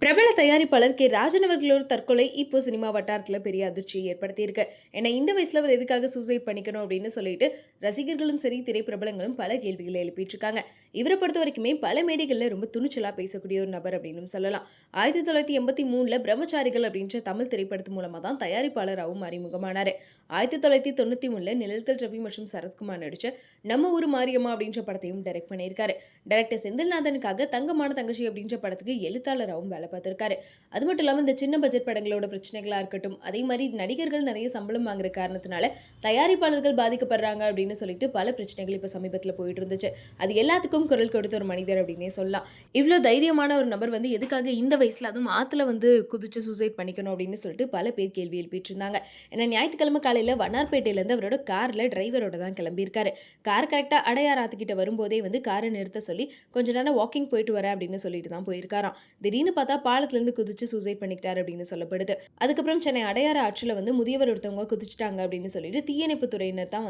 பிரபல தயாரிப்பாளர் கே ராஜன் அவர்களோட தற்கொலை இப்போ சினிமா வட்டாரத்தில் பெரிய அதிர்ச்சியை ஏற்படுத்தியிருக்கு. ஏன்னா இந்த வயசுல அவர் எதுக்காக சூசைட் பண்ணிக்கணும் அப்படின்னு சொல்லிட்டு ரசிகர்களும் சரி திரைப்பிரபலங்களும் பல கேள்விகளை எழுப்பிட்டு இருக்காங்க. இவரை பொறுத்த வரைக்குமே பல மேடைகளில் ரொம்ப துணிச்சலா பேசக்கூடிய ஒரு நபர் அப்படின்னு சொல்லலாம். 1983 பிரம்மச்சாரிகள் அப்படின்ற தமிழ் திரைப்படத்து மூலமா தான் தயாரிப்பாளராகவும் அறிமுகமானாரு. 1993 நிழல்கள் ரவி மற்றும் சரத்குமார் நடிச்ச நம்ம ஊரு மாரியம்மா அப்படின்ற படத்தையும் டைரக்ட் பண்ணியிருக்காரு. டைரக்டர் செந்தில்நாதனுக்காக தங்கமான தங்கச்சி அப்படின்ற படத்துக்கு எழுத்தாளராகவும் வேலை பார்த்திருக்காரு. அது மட்டும் இல்லாம இந்த சின்ன பட்ஜெட் படங்களோட பிரச்சனைகளா இருக்கட்டும், அதே மாதிரி நடிகர்கள் நிறைய சம்பளம் வாங்குற காரணத்தினால தயாரிப்பாளர்கள் பாதிக்கப்படுறாங்க அப்படின்னு சொல்லிட்டு பல பிரச்சனைகள் இப்ப சமீபத்துல போயிட்டு இருந்துச்சு. அது எல்லாத்துக்கும் குரல் கொடுத்த ஒரு மனிதர் அப்படின்னே சொல்லலாம். இவ்வளோ தைரியமான ஒரு நபர் எதுக்காக இந்த வயசுல அதுவும் ஆத்துல குதிச்சு சூசைட் பண்ணிக்கணும் அப்படின்னு சொல்லிட்டு பல பேர் கேள்வி எழுப்பிட்டு இருந்தாங்க. ஏன்னா ஞாயிற்றுக்கிழமை காலையில வண்ணார்பேட்டையில இருந்து அவரோட கார்ல டிரைவரோட தான் கிளம்பியிருக்காரு. கார் கரெக்டா அடையார் ஆத்துக்கிட்ட வரும்போதே காரை நிறுத்த சொல்லி கொஞ்ச நேரம் வாக்கிங் போயிட்டு வரேன் அப்படின்னு சொல்லிட்டு தான் போயிருக்காராம். திடீர்னு பார்த்தா பாலத்திலிருந்து குதிச்சு சூசைட் பண்ணிக்கிட்டாரு அப்படின்னு சொல்லப்படுது. அதுக்கப்புறம் சென்னை அடையாறு ஆற்றில் முதியவர் ஒருத்தவங்க குதிச்சுட்டாங்க அப்படின்னு சொல்லிட்டு தீயணைப்பு துறையினர் தான்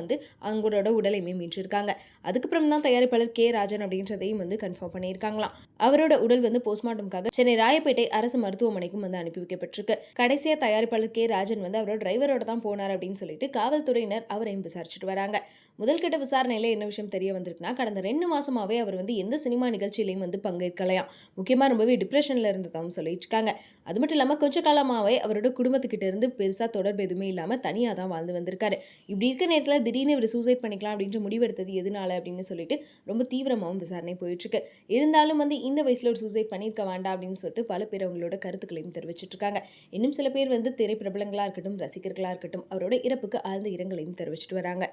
அவங்களோட உடலையுமே மீட்டிருக்காங்க. அதுக்கப்புறம் தான் தயாரிப்பாளர் கே ராஜன் அப்படின்றதையும் கன்ஃபார்ம் பண்ணியிருக்காங்களாம். அவரோட உடல் போஸ்ட்மார்ட்டம்காக சென்னை ராயப்பேட்டை அரசு மருத்துவமனைக்கும் அனுப்பி வைக்கப்பட்டிருக்கு. கடைசியா தயாரிப்பாளர் கே ராஜன் அவரோட டிரைவரோட தான் போனார் அப்படின்னு சொல்லிட்டு காவல்துறையினர் அவரையும் விசாரிச்சுட்டு வராங்க. முதல்கட்ட விசாரணையில என்ன விஷயம் தெரிய வந்திருக்குன்னா, கடந்த 2 மாசமாவே அவர் எந்த சினிமா நிகழ்ச்சியிலையும் பங்கேற்கலையாம். முக்கியமா ரொம்பவே டிப்ரெஷன்ல இருந்ததாகவும் சொல்லிட்டு இருக்காங்க. அது மட்டும் இல்லாம கொஞ்ச காலமாவே அவரோட குடும்பத்துக்கிட்ட இருந்து பெருசா தொடர்பு எதுவுமே இல்லாம தனியா தான் வாழ்ந்து வந்திருக்காரு. இப்படி இருக்க நேரத்துல திடீர்னு இவர் சூசைட் பண்ணிக்கலாம் அப்படின்ற முடிவெடுத்தது எதனால அப்படின்னு சொல்லிட்டு ரொம்ப தீவிரமாகவும் விசாரணை போயிட்டு இருக்கு. இருந்தாலும் இந்த வயசுல ஒரு சூசைட் பண்ணிருக்க வேண்டாம் அப்படின்னு சொல்லிட்டு பல பேர் அவங்களோட கருத்துக்களையும் தெரிவிச்சிட்டு இருக்காங்க. இன்னும் சில பேர் திரைப்பிரபலங்களா இருக்கட்டும், ரசிகர்களா இருக்கட்டும், அவரோட இறப்புக்கு ஆழ்ந்த இரங்கலையும் தெரிவிச்சிட்டு வராங்க.